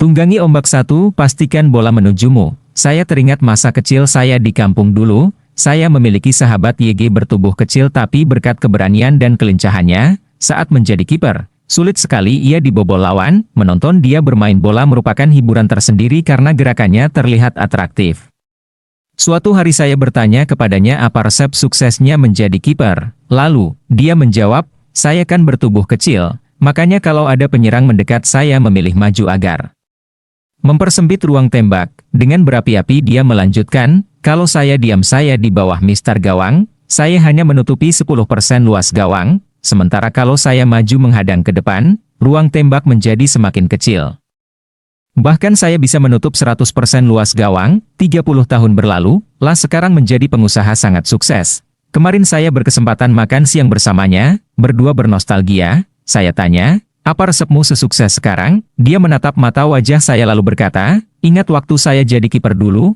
Tunggangi ombak satu, pastikan bola menujumu. Saya teringat masa kecil saya di kampung dulu. Saya memiliki sahabat YG bertubuh kecil tapi berkat keberanian dan kelincahannya, saat menjadi kiper, sulit sekali ia dibobol lawan. Menonton dia bermain bola merupakan hiburan tersendiri karena gerakannya terlihat atraktif. Suatu hari saya bertanya kepadanya apa resep suksesnya menjadi kiper. Lalu, dia menjawab, saya kan bertubuh kecil, makanya kalau ada penyerang mendekat saya memilih maju agar mempersempit ruang tembak. Dengan berapi-api dia melanjutkan, kalau saya diam saya di bawah Mister Gawang, saya hanya menutupi 10% luas gawang, sementara kalau saya maju menghadang ke depan, ruang tembak menjadi semakin kecil. Bahkan saya bisa menutup 100% luas gawang. 30 tahun berlalu, lah sekarang menjadi pengusaha sangat sukses. Kemarin saya berkesempatan makan siang bersamanya, berdua bernostalgia. Saya tanya, apa resepmu sesukses sekarang? Dia menatap mata wajah saya lalu berkata, ingat waktu saya jadi kiper dulu?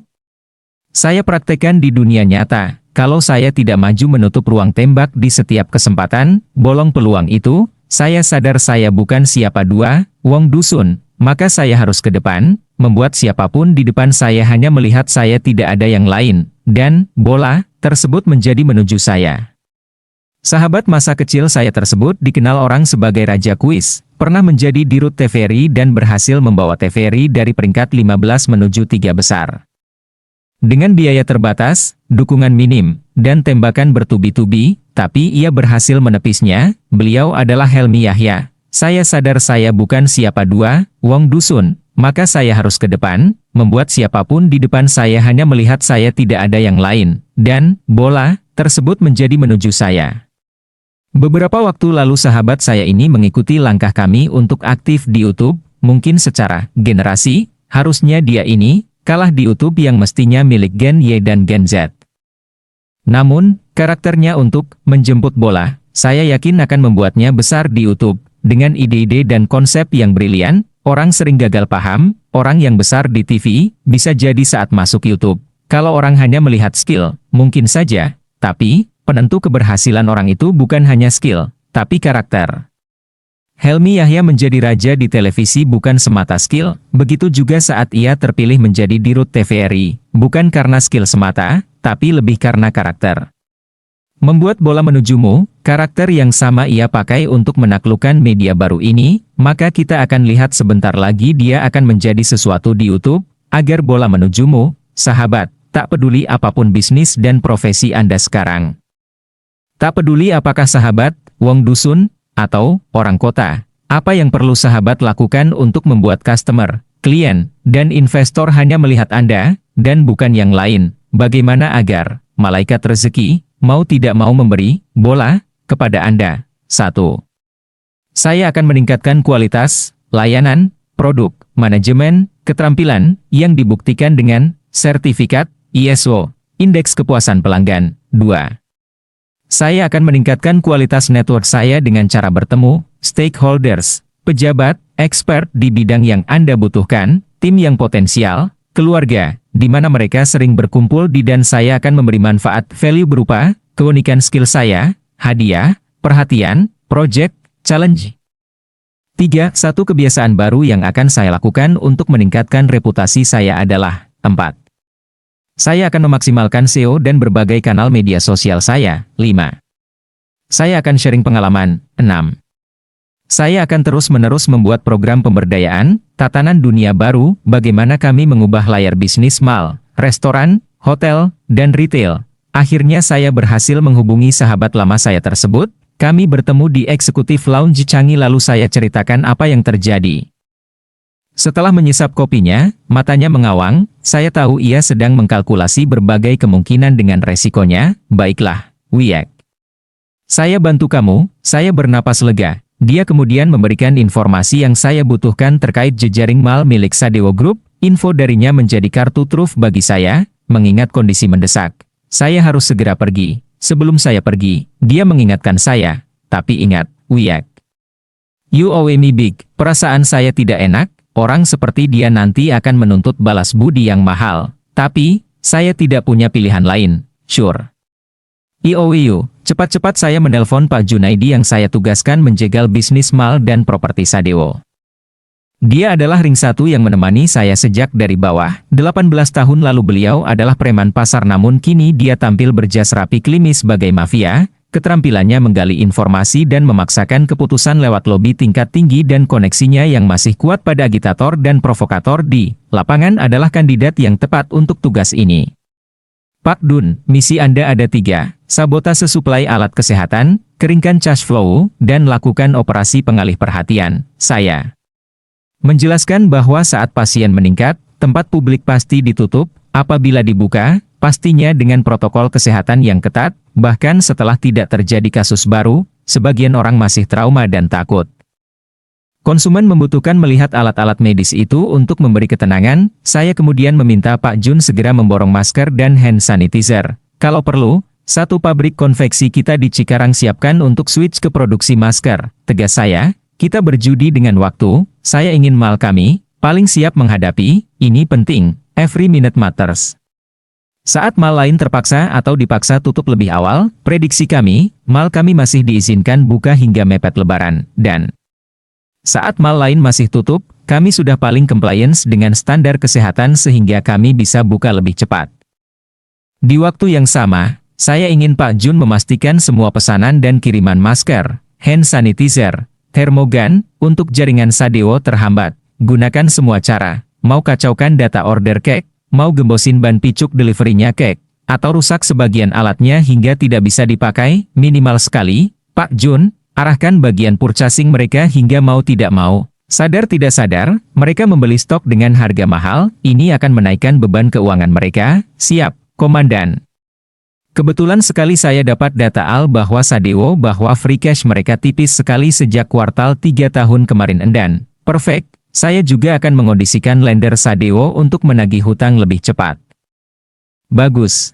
Saya praktekkan di dunia nyata. Kalau saya tidak maju menutup ruang tembak di setiap kesempatan, bolong peluang itu, saya sadar saya bukan siapa dua, wong dusun. Maka saya harus ke depan, membuat siapapun di depan saya hanya melihat saya tidak ada yang lain, dan bola tersebut menjadi menuju saya. Sahabat masa kecil saya tersebut dikenal orang sebagai Raja Kuis, pernah menjadi dirut TVRI dan berhasil membawa TVRI dari peringkat 15 menuju 3 besar. Dengan biaya terbatas, dukungan minim, dan tembakan bertubi-tubi, tapi ia berhasil menepisnya. Beliau adalah Helmy Yahya. Saya sadar saya bukan siapa dua, wong dusun, maka saya harus ke depan, membuat siapapun di depan saya hanya melihat saya tidak ada yang lain, dan bola tersebut menjadi menuju saya. Beberapa waktu lalu sahabat saya ini mengikuti langkah kami untuk aktif di YouTube. Mungkin secara generasi, harusnya dia ini kalah di YouTube yang mestinya milik Gen Y dan Gen Z. Namun, karakternya untuk menjemput bola, saya yakin akan membuatnya besar di YouTube. Dengan ide-ide dan konsep yang brilian, orang sering gagal paham, orang yang besar di TV, bisa jadi saat masuk YouTube. Kalau orang hanya melihat skill, mungkin saja, tapi penentu keberhasilan orang itu bukan hanya skill, tapi karakter. Helmy Yahya menjadi raja di televisi bukan semata skill, begitu juga saat ia terpilih menjadi dirut TVRI, bukan karena skill semata, tapi lebih karena karakter. Membuat bola menujumu, karakter yang sama ia pakai untuk menaklukkan media baru ini, maka kita akan lihat sebentar lagi dia akan menjadi sesuatu di YouTube, agar bola menujumu, sahabat, tak peduli apapun bisnis dan profesi Anda sekarang. Tak peduli apakah sahabat, wong dusun, atau orang kota, apa yang perlu sahabat lakukan untuk membuat customer, klien, dan investor hanya melihat Anda, dan bukan yang lain, bagaimana agar malaikat rezeki mau tidak mau memberi bola kepada Anda. 1. Saya akan meningkatkan kualitas, layanan, produk, manajemen, keterampilan, yang dibuktikan dengan sertifikat ISO, Indeks Kepuasan Pelanggan. 2. Saya akan meningkatkan kualitas network saya dengan cara bertemu stakeholders, pejabat, expert di bidang yang Anda butuhkan, tim yang potensial, keluarga, di mana mereka sering berkumpul di dan saya akan memberi manfaat value berupa keunikan skill saya, hadiah, perhatian, project, challenge. 3. Satu kebiasaan baru yang akan saya lakukan untuk meningkatkan reputasi saya adalah 4. Saya akan memaksimalkan SEO dan berbagai kanal media sosial saya. 5. Saya akan sharing pengalaman. 6. Saya akan terus-menerus membuat program pemberdayaan, tatanan dunia baru, bagaimana kami mengubah layar bisnis mall, restoran, hotel, dan retail. Akhirnya saya berhasil menghubungi sahabat lama saya tersebut, kami bertemu di Eksekutif Lounge Changi lalu saya ceritakan apa yang terjadi. Setelah menyesap kopinya, matanya mengawang, saya tahu ia sedang mengkalkulasi berbagai kemungkinan dengan resikonya. Baiklah, Wiek. Saya bantu kamu, saya bernapas lega. Dia kemudian memberikan informasi yang saya butuhkan terkait jejaring mall milik Sadewo Group. Info darinya menjadi kartu truf bagi saya, mengingat kondisi mendesak. Saya harus segera pergi. Sebelum saya pergi, dia mengingatkan saya. Tapi ingat, Wiek. You owe me big. Perasaan saya tidak enak. Orang seperti dia nanti akan menuntut balas budi yang mahal. Tapi, saya tidak punya pilihan lain. Sure. IOU, cepat-cepat saya menelpon Pak Junaidi yang saya tugaskan menjegal bisnis mall dan properti Sadewo. Dia adalah ring satu yang menemani saya sejak dari bawah. 18 tahun lalu beliau adalah preman pasar namun kini dia tampil berjas rapi klimis sebagai mafia. Keterampilannya menggali informasi dan memaksakan keputusan lewat lobi tingkat tinggi dan koneksinya yang masih kuat pada agitator dan provokator di lapangan adalah kandidat yang tepat untuk tugas ini. Pak Dun, misi Anda ada 3. Sabotase suplai alat kesehatan, keringkan cash flow, dan lakukan operasi pengalih perhatian. Saya menjelaskan bahwa saat pasien meningkat, tempat publik pasti ditutup, apabila dibuka, pastinya dengan protokol kesehatan yang ketat, bahkan setelah tidak terjadi kasus baru, sebagian orang masih trauma dan takut. Konsumen membutuhkan melihat alat-alat medis itu untuk memberi ketenangan, saya kemudian meminta Pak Jun segera memborong masker dan hand sanitizer. Kalau perlu, satu pabrik konveksi kita di Cikarang siapkan untuk switch ke produksi masker. Tegas saya, kita berjudi dengan waktu, saya ingin mal kami, paling siap menghadapi, ini penting, every minute matters. Saat mal lain terpaksa atau dipaksa tutup lebih awal, prediksi kami, mal kami masih diizinkan buka hingga mepet lebaran, dan saat mal lain masih tutup, kami sudah paling compliance dengan standar kesehatan sehingga kami bisa buka lebih cepat. Di waktu yang sama, saya ingin Pak Jun memastikan semua pesanan dan kiriman masker, hand sanitizer, termogan, untuk jaringan Sadewo terhambat. Gunakan semua cara, mau kacaukan data order cake, mau gembosin ban picuk deliverynya kek, atau rusak sebagian alatnya hingga tidak bisa dipakai, minimal sekali, Pak Jun, arahkan bagian purchasing mereka hingga mau tidak mau. Sadar tidak sadar, mereka membeli stok dengan harga mahal, ini akan menaikkan beban keuangan mereka. Siap, Komandan. Kebetulan sekali saya dapat data bahwa Sadewo bahwa free cash mereka tipis sekali sejak kuartal 3 tahun kemarin dan perfect. Saya juga akan mengondisikan lender Sadewo untuk menagih hutang lebih cepat. Bagus.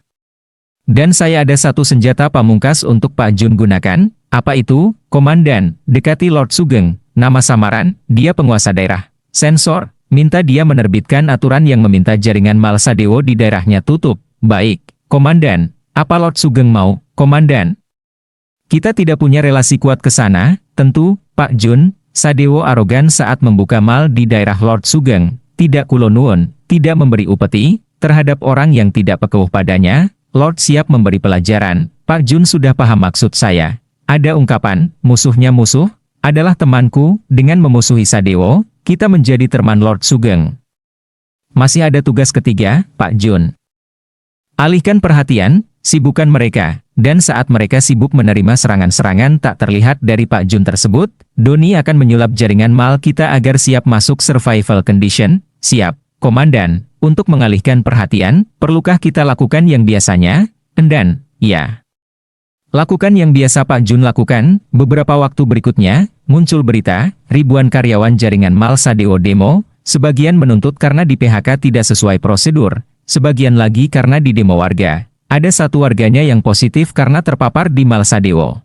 Dan saya ada satu senjata pamungkas untuk Pak Jun gunakan. Apa itu, Komandan? Dekati Lord Sugeng, nama samaran, dia penguasa daerah. Sensor, minta dia menerbitkan aturan yang meminta jaringan mal Sadewo di daerahnya tutup. Baik, Komandan. Apa Lord Sugeng mau, Komandan? Kita tidak punya relasi kuat ke sana, tentu, Pak Jun. Sadewo arogan saat membuka mal di daerah Lord Sugeng, tidak kulonuun, tidak memberi upeti, terhadap orang yang tidak pekeuh padanya, Lord siap memberi pelajaran. Pak Jun sudah paham maksud saya. Ada ungkapan, musuhnya musuh, adalah temanku, dengan memusuhi Sadewo, kita menjadi teman Lord Sugeng. Masih ada tugas ketiga, Pak Jun. Alihkan perhatian, sibukkan mereka. Dan saat mereka sibuk menerima serangan-serangan tak terlihat dari Pak Jun tersebut, Doni akan menyulap jaringan mal kita agar siap masuk survival condition. Siap, Komandan. Untuk mengalihkan perhatian, perlukah kita lakukan yang biasanya? Dan, ya. Lakukan yang biasa Pak Jun lakukan. Beberapa waktu berikutnya, muncul berita, ribuan karyawan jaringan mal Sadewo demo, sebagian menuntut karena di PHK tidak sesuai prosedur, sebagian lagi karena di demo warga. Ada satu warganya yang positif karena terpapar di mal Sadewo.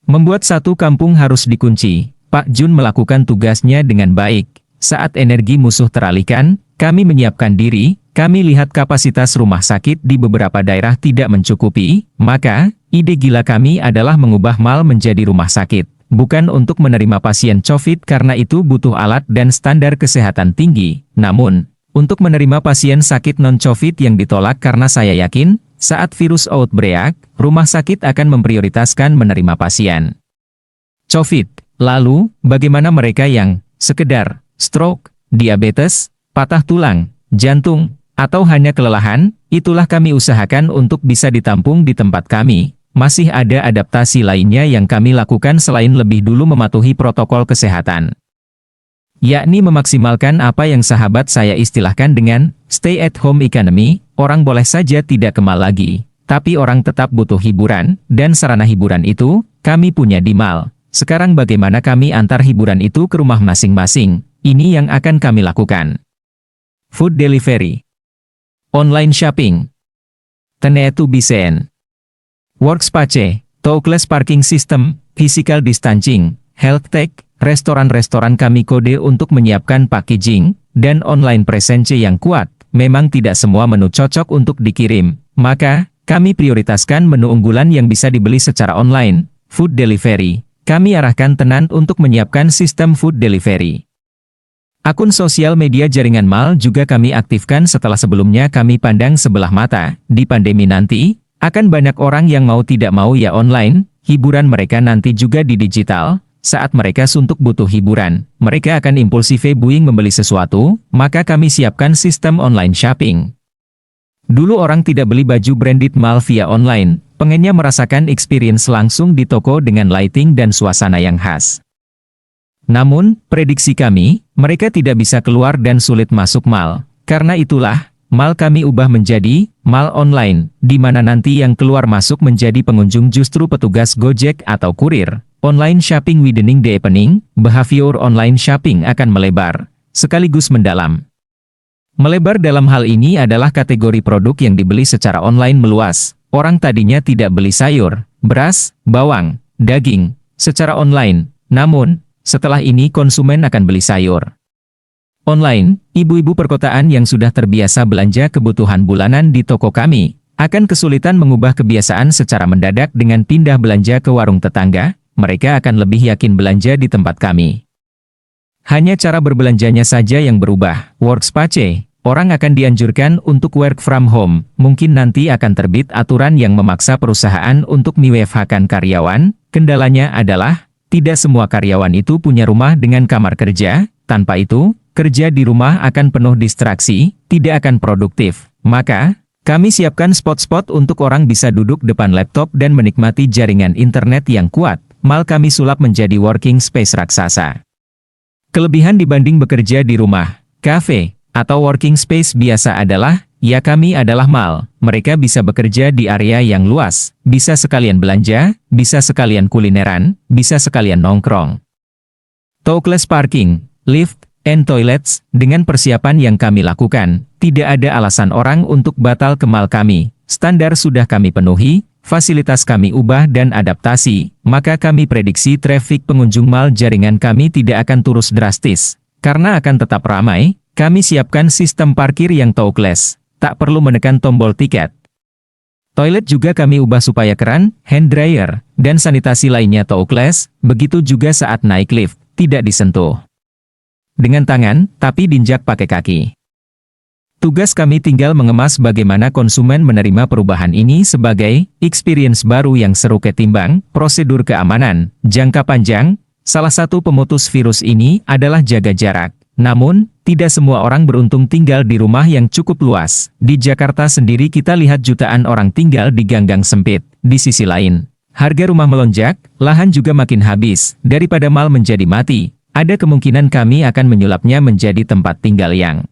Membuat satu kampung harus dikunci. Pak Jun melakukan tugasnya dengan baik. Saat energi musuh teralihkan, kami menyiapkan diri, kami lihat kapasitas rumah sakit di beberapa daerah tidak mencukupi, maka, ide gila kami adalah mengubah mal menjadi rumah sakit. Bukan untuk menerima pasien COVID karena itu butuh alat dan standar kesehatan tinggi, namun, untuk menerima pasien sakit non-COVID yang ditolak karena saya yakin, saat virus outbreak, rumah sakit akan memprioritaskan menerima pasien COVID. Lalu, bagaimana mereka yang sekedar stroke, diabetes, patah tulang, jantung, atau hanya kelelahan? Itulah kami usahakan untuk bisa ditampung di tempat kami. Masih ada adaptasi lainnya yang kami lakukan selain lebih dulu mematuhi protokol kesehatan. Yakni memaksimalkan apa yang sahabat saya istilahkan dengan stay-at-home economy, orang boleh saja tidak ke mal lagi, tapi orang tetap butuh hiburan, dan sarana hiburan itu, kami punya di mal. Sekarang bagaimana kami antar hiburan itu ke rumah masing-masing, ini yang akan kami lakukan. Food delivery, online shopping, tenetu bisen, workspace, touchless parking system, physical distancing, health tech, restoran-restoran kami kode untuk menyiapkan packaging, dan online presence yang kuat. Memang tidak semua menu cocok untuk dikirim, maka, kami prioritaskan menu unggulan yang bisa dibeli secara online, food delivery. Kami arahkan tenan untuk menyiapkan sistem food delivery. Akun sosial media jaringan mal juga kami aktifkan setelah sebelumnya kami pandang sebelah mata. Di pandemi nanti, akan banyak orang yang mau tidak mau ya online, hiburan mereka nanti juga di digital. Saat mereka suntuk butuh hiburan, mereka akan impulsif buying membeli sesuatu, maka kami siapkan sistem online shopping. Dulu orang tidak beli baju branded mal via online, pengennya merasakan experience langsung di toko dengan lighting dan suasana yang khas. Namun, prediksi kami, mereka tidak bisa keluar dan sulit masuk mal. Karena itulah, mal kami ubah menjadi mal online, di mana nanti yang keluar masuk menjadi pengunjung justru petugas Gojek atau kurir. Online shopping widening the happening, behavior online shopping akan melebar, sekaligus mendalam. Melebar dalam hal ini adalah kategori produk yang dibeli secara online meluas. Orang tadinya tidak beli sayur, beras, bawang, daging, secara online. Namun, setelah ini konsumen akan beli sayur online. Ibu-ibu perkotaan yang sudah terbiasa belanja kebutuhan bulanan di toko kami, akan kesulitan mengubah kebiasaan secara mendadak dengan pindah belanja ke warung tetangga. Mereka akan lebih yakin belanja di tempat kami. Hanya cara berbelanjanya saja yang berubah. Workspace, orang akan dianjurkan untuk work from home. Mungkin nanti akan terbit aturan yang memaksa perusahaan untuk mewfh-kan karyawan. Kendalanya adalah, tidak semua karyawan itu punya rumah dengan kamar kerja. Tanpa itu, kerja di rumah akan penuh distraksi, tidak akan produktif. Maka, kami siapkan spot-spot untuk orang bisa duduk depan laptop dan menikmati jaringan internet yang kuat. Mal kami sulap menjadi working space raksasa. Kelebihan dibanding bekerja di rumah, kafe, atau working space biasa adalah, ya kami adalah mal. Mereka bisa bekerja di area yang luas, bisa sekalian belanja, bisa sekalian kulineran, bisa sekalian nongkrong. Touchless parking, lift, and toilets, dengan persiapan yang kami lakukan, tidak ada alasan orang untuk batal ke mal kami. Standar sudah kami penuhi, fasilitas kami ubah dan adaptasi, maka kami prediksi traffic pengunjung mal jaringan kami tidak akan turun drastis. Karena akan tetap ramai, kami siapkan sistem parkir yang touchless, tak perlu menekan tombol tiket. Toilet juga kami ubah supaya keran, hand dryer, dan sanitasi lainnya touchless, begitu juga saat naik lift, tidak disentuh dengan tangan, tapi diinjak pakai kaki. Tugas kami tinggal mengemas bagaimana konsumen menerima perubahan ini sebagai experience baru yang seru ketimbang prosedur keamanan. Jangka panjang, salah satu pemutus virus ini adalah jaga jarak. Namun, tidak semua orang beruntung tinggal di rumah yang cukup luas. Di Jakarta sendiri kita lihat jutaan orang tinggal di ganggang sempit. Di sisi lain, harga rumah melonjak, lahan juga makin habis. Daripada mal menjadi mati, ada kemungkinan kami akan menyulapnya menjadi tempat tinggal yang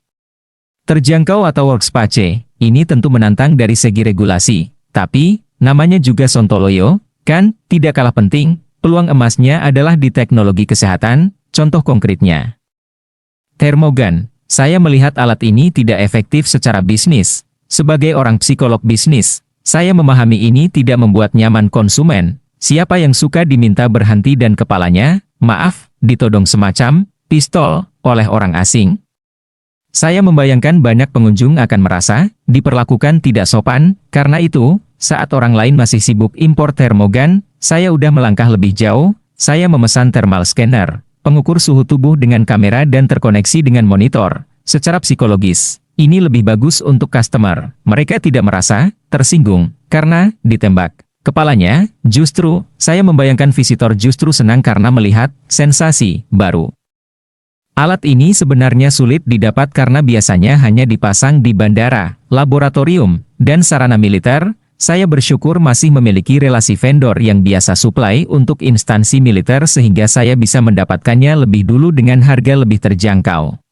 terjangkau atau workspace. Ini tentu menantang dari segi regulasi. Tapi, namanya juga sontoloyo, kan? Tidak kalah penting, peluang emasnya adalah di teknologi kesehatan. Contoh konkretnya, Thermogan. Saya melihat alat ini tidak efektif secara bisnis. Sebagai orang psikolog bisnis, saya memahami ini tidak membuat nyaman konsumen. Siapa yang suka diminta berhenti dan kepalanya, maaf, ditodong semacam pistol oleh orang asing? Saya membayangkan banyak pengunjung akan merasa diperlakukan tidak sopan. Karena itu, saat orang lain masih sibuk impor termogan, saya udah melangkah lebih jauh. Saya memesan thermal scanner, pengukur suhu tubuh dengan kamera dan terkoneksi dengan monitor. Secara psikologis, ini lebih bagus untuk customer. Mereka tidak merasa tersinggung karena ditembak kepalanya. Justru, saya membayangkan visitor justru senang karena melihat sensasi baru. Alat ini sebenarnya sulit didapat karena biasanya hanya dipasang di bandara, laboratorium, dan sarana militer. Saya bersyukur masih memiliki relasi vendor yang biasa supply untuk instansi militer sehingga saya bisa mendapatkannya lebih dulu dengan harga lebih terjangkau.